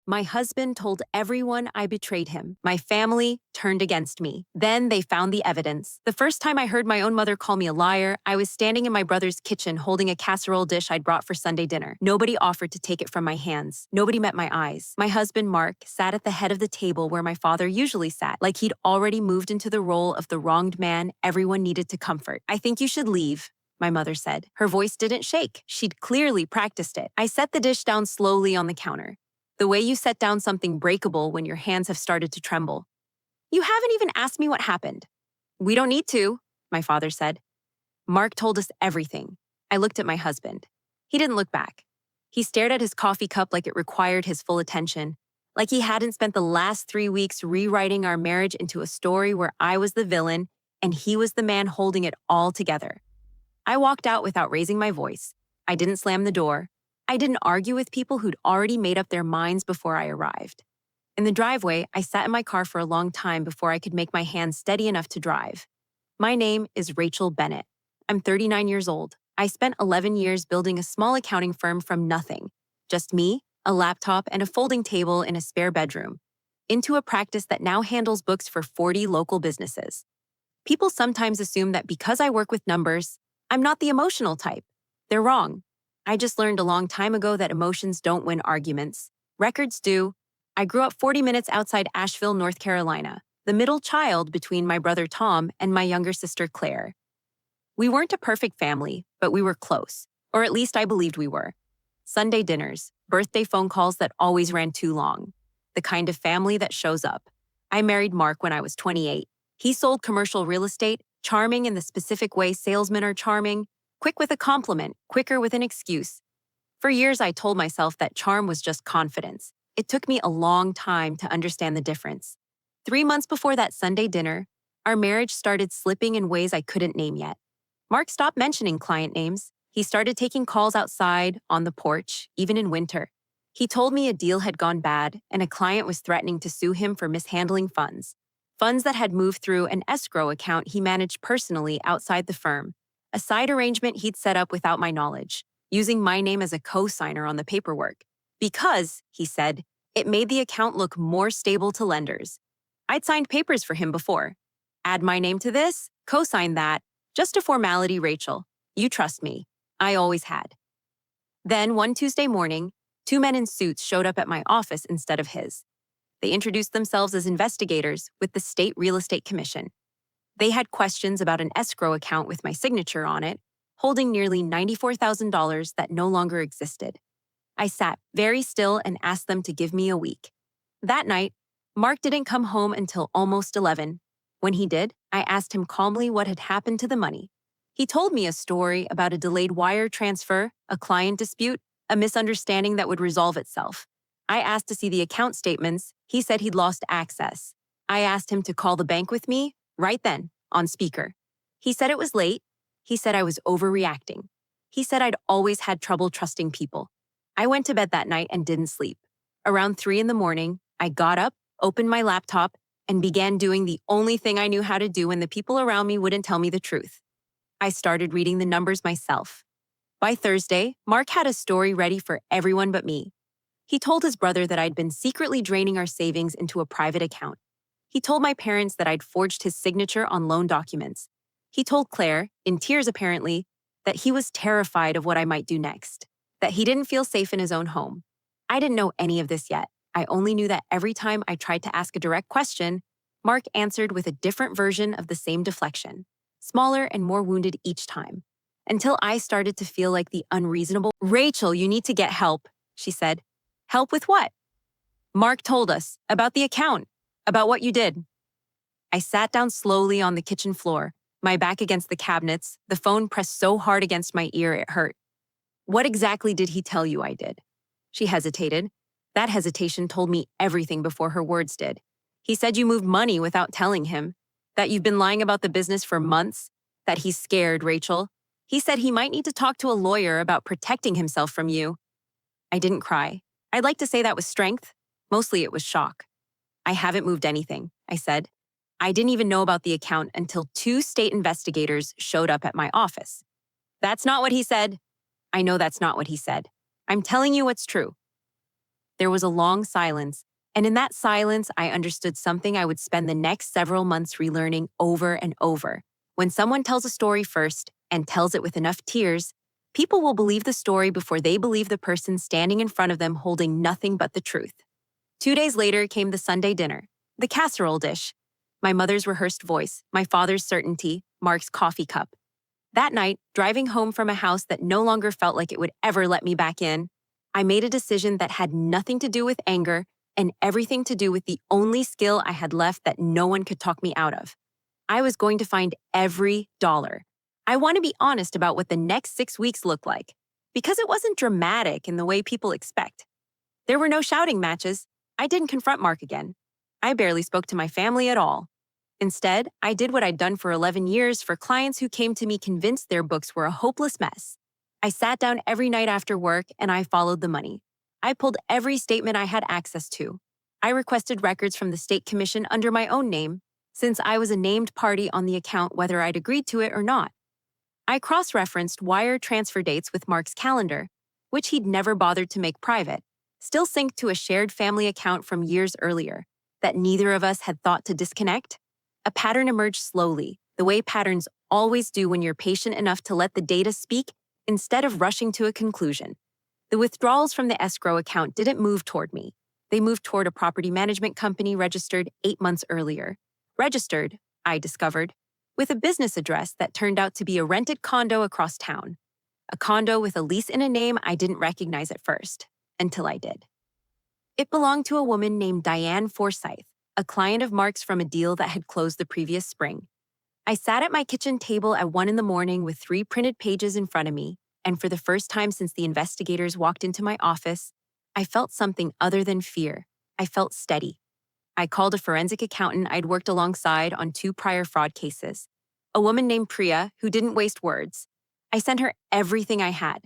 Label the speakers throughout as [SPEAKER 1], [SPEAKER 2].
[SPEAKER 1] My husband told everyone I betrayed him. My family turned against me. Then they found the evidence. The first time I heard my own mother call me a liar, I was standing in my brother's kitchen holding a casserole dish I'd brought for Sunday dinner. Nobody offered to take it from my hands. Nobody met my eyes. My husband, Mark, sat at the head of the table where my father usually sat, like he'd already moved into the role of the wronged man everyone needed to comfort. "I think you should leave," my mother said. Her voice didn't shake. She'd clearly practiced it. I set the dish down slowly on the counter, the way you set down something breakable when your hands have started to tremble. "You haven't even asked me what happened." "We don't need to," my father said. "Mark told us everything." I looked at my husband. He didn't look back. He stared at his coffee cup like it required his full attention, like he hadn't spent the last 3 weeks rewriting our marriage into a story where I was the villain and he was the man holding it all together. I walked out without raising my voice. I didn't slam the door. I didn't argue with people who'd already made up their minds before I arrived. In the driveway, I sat in my car for a long time before I could make my hands steady enough to drive. My name is Rachel Bennett. I'm 39 years old. I spent 11 years building a small accounting firm from nothing. Just me, a laptop, and a folding table in a spare bedroom, into a practice that now handles books for 40 local businesses. People sometimes assume that because I work with numbers, I'm not the emotional type. They're wrong. I just learned a long time ago that emotions don't win arguments. Records do. I grew up 40 minutes outside Asheville, North Carolina, the middle child between my brother Tom and my younger sister Claire. We weren't a perfect family, but we were close, or at least I believed we were. Sunday dinners, birthday phone calls that always ran too long. The kind of family that shows up. I married Mark when I was 28. He sold commercial real estate, charming in the specific way salesmen are charming, quick with a compliment, quicker with an excuse. For years, I told myself that charm was just confidence. It took me a long time to understand the difference. 3 months before that Sunday dinner, our marriage started slipping in ways I couldn't name yet. Mark stopped mentioning client names. He started taking calls outside, on the porch, even in winter. He told me a deal had gone bad and a client was threatening to sue him for mishandling funds. Funds that had moved through an escrow account he managed personally outside the firm, a side arrangement he'd set up without my knowledge, using my name as a co-signer on the paperwork. Because, he said, it made the account look more stable to lenders. I'd signed papers for him before. Add my name to this, co-sign that. Just a formality, Rachel. You trust me. I always had. Then, one Tuesday morning, 2 men in suits showed up at my office instead of his. They introduced themselves as investigators with the State Real Estate Commission. They had questions about an escrow account with my signature on it, holding nearly $94,000 that no longer existed. I sat very still and asked them to give me a week. That night, Mark didn't come home until almost 11. When he did, I asked him calmly what had happened to the money. He told me a story about a delayed wire transfer, a client dispute, a misunderstanding that would resolve itself. I asked to see the account statements. He said he'd lost access. I asked him to call the bank with me, right then, on speaker. He said it was late. He said I was overreacting. He said I'd always had trouble trusting people. I went to bed that night and didn't sleep. Around 3 in the morning, I got up, opened my laptop, and began doing the only thing I knew how to do when the people around me wouldn't tell me the truth. I started reading the numbers myself. By Thursday, Mark had a story ready for everyone but me. He told his brother that I'd been secretly draining our savings into a private account. He told my parents that I'd forged his signature on loan documents. He told Claire, in tears apparently, that he was terrified of what I might do next, that he didn't feel safe in his own home. I didn't know any of this yet. I only knew that every time I tried to ask a direct question, Mark answered with a different version of the same deflection, smaller and more wounded each time, until I started to feel like the unreasonable. "Rachel, you need to get help," she said. "Help with what?" "Mark told us about the account, about what you did." I sat down slowly on the kitchen floor, my back against the cabinets, the phone pressed so hard against my ear it hurt. "What exactly did he tell you I did?" She hesitated. That hesitation told me everything before her words did. "He said you moved money without telling him, that you've been lying about the business for months, that he's scared, Rachel. He said he might need to talk to a lawyer about protecting himself from you." I didn't cry. I'd like to say that was strength. Mostly it was shock. "I haven't moved anything," I said. "I didn't even know about the account until 2 state investigators showed up at my office." "That's not what he said." "I know that's not what he said. I'm telling you what's true." There was a long silence, and in that silence, I understood something I would spend the next several months relearning over and over. When someone tells a story first and tells it with enough tears, people will believe the story before they believe the person standing in front of them holding nothing but the truth. 2 days later came the Sunday dinner, the casserole dish. My mother's rehearsed voice, my father's certainty, Mark's coffee cup. That night, driving home from a house that no longer felt like it would ever let me back in, I made a decision that had nothing to do with anger and everything to do with the only skill I had left that no one could talk me out of. I was going to find every dollar. I want to be honest about what the next 6 weeks looked like, because it wasn't dramatic in the way people expect. There were no shouting matches. I didn't confront Mark again. I barely spoke to my family at all. Instead, I did what I'd done for 11 years for clients who came to me convinced their books were a hopeless mess. I sat down every night after work and I followed the money. I pulled every statement I had access to. I requested records from the state commission under my own name, since I was a named party on the account whether I'd agreed to it or not. I cross-referenced wire transfer dates with Mark's calendar, which he'd never bothered to make private, still synced to a shared family account from years earlier, that neither of us had thought to disconnect. A pattern emerged slowly, the way patterns always do when you're patient enough to let the data speak instead of rushing to a conclusion. The withdrawals from the escrow account didn't move toward me. They moved toward a property management company registered 8 months earlier. Registered, I discovered, with a business address that turned out to be a rented condo across town. A condo with a lease in a name I didn't recognize at first, until I did. It belonged to a woman named Diane Forsyth, a client of Mark's from a deal that had closed the previous spring. I sat at my kitchen table at 1 a.m. with 3 printed pages in front of me, and for the first time since the investigators walked into my office, I felt something other than fear. I felt steady. I called a forensic accountant I'd worked alongside on 2 prior fraud cases, a woman named Priya who didn't waste words. I sent her everything I had.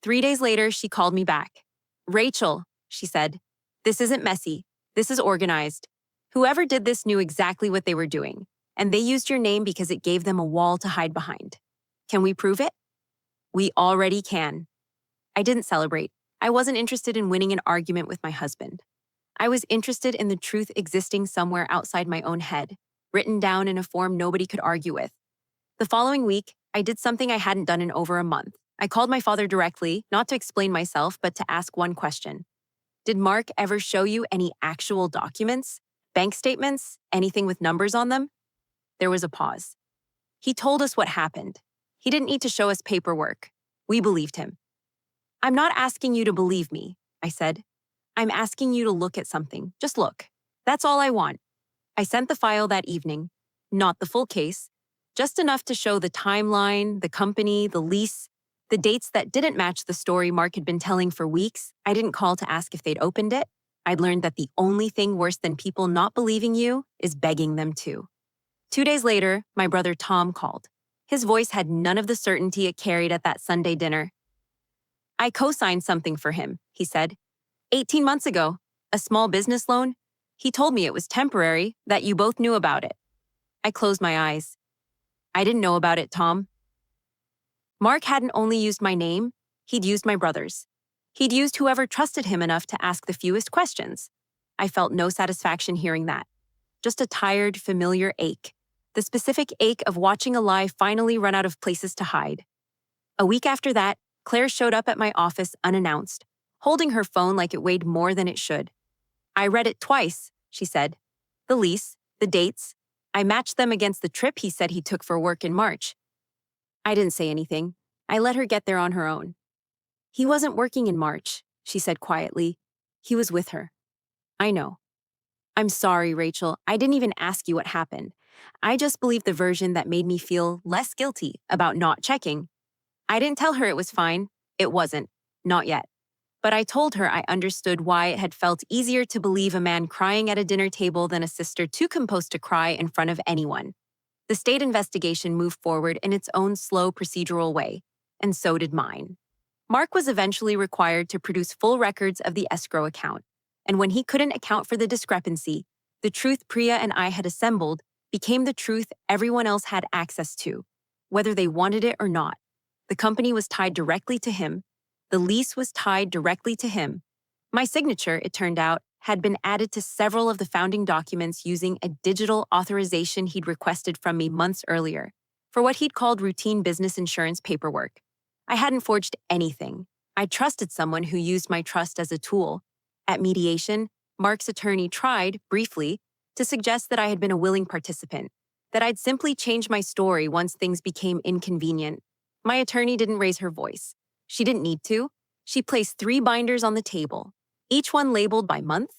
[SPEAKER 1] 3 days later, she called me back. "Rachel," she said, "this isn't messy. This is organized. Whoever did this knew exactly what they were doing, and they used your name because it gave them a wall to hide behind. Can we prove it?" "We already can." I didn't celebrate. I wasn't interested in winning an argument with my husband. I was interested in the truth existing somewhere outside my own head, written down in a form nobody could argue with. The following week, I did something I hadn't done in over a month. I called my father directly, not to explain myself, but to ask one question. "Did Mark ever show you any actual documents? Bank statements? Anything with numbers on them?" There was a pause. "He told us what happened. He didn't need to show us paperwork. We believed him." "I'm not asking you to believe me," I said. "I'm asking you to look at something. Just look. That's all I want." I sent the file that evening. Not the full case, just enough to show the timeline, the company, the lease, the dates that didn't match the story Mark had been telling for weeks. I didn't call to ask if they'd opened it. I'd learned that the only thing worse than people not believing you is begging them to. 2 days later, my brother Tom called. His voice had none of the certainty it carried at that Sunday dinner. "I co-signed something for him," he said. 18 months ago, a small business loan. He told me it was temporary, that you both knew about it." I closed my eyes. "I didn't know about it, Tom." Mark hadn't only used my name, he'd used my brother's. He'd used whoever trusted him enough to ask the fewest questions. I felt no satisfaction hearing that. Just a tired, familiar ache. The specific ache of watching a lie finally run out of places to hide. A week after that, Claire showed up at my office unannounced, holding her phone like it weighed more than it should. "I read it twice," she said. "The lease, the dates. I matched them against the trip he said he took for work in March." I didn't say anything. I let her get there on her own. "He wasn't working in March," she said quietly. "He was with her." "I know." "I'm sorry, Rachel. I didn't even ask you what happened. I just believed the version that made me feel less guilty about not checking. I didn't tell her it was fine. It wasn't. Not yet. But I told her I understood why it had felt easier to believe a man crying at a dinner table than a sister too composed to cry in front of anyone. The state investigation moved forward in its own slow procedural way, and so did mine. Mark was eventually required to produce full records of the escrow account, and when he couldn't account for the discrepancy, the truth Priya and I had assembled became the truth everyone else had access to, whether they wanted it or not. The company was tied directly to him. The lease was tied directly to him. My signature, it turned out, had been added to several of the founding documents using a digital authorization he'd requested from me months earlier for what he'd called routine business insurance paperwork. I hadn't forged anything. I trusted someone who used my trust as a tool. At mediation, Mark's attorney tried, briefly, to suggest that I had been a willing participant, that I'd simply change my story once things became inconvenient. My attorney didn't raise her voice. She didn't need to. She placed 3 binders on the table, each one labeled by month,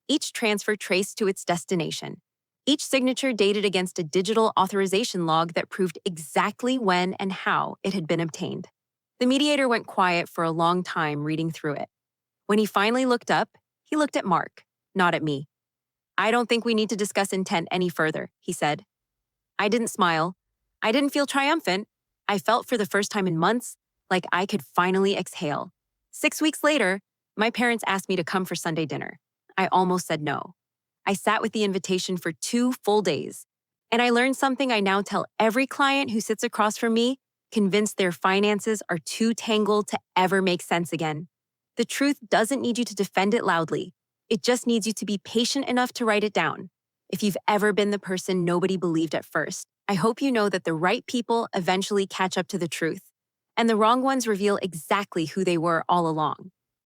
[SPEAKER 1] each transfer traced to its destination, each signature dated against a digital authorization log that proved exactly when and how it had been obtained. The mediator went quiet for a long time reading through it. When he finally looked up, he looked at Mark, not at me. "I don't think we need to discuss intent any further," he said. I didn't smile. I didn't feel triumphant. I felt for the first time in months like I could finally exhale. 6 weeks later, my parents asked me to come for Sunday dinner. I almost said no. I sat with the invitation for 2 full days, and I learned something I now tell every client who sits across from me, convinced their finances are too tangled to ever make sense again. The truth doesn't need you to defend it loudly. It just needs you to be patient enough to write it down. If you've ever been the person nobody believed at first, I hope you know that the right people eventually catch up to the truth, and the wrong ones reveal exactly who they were all along.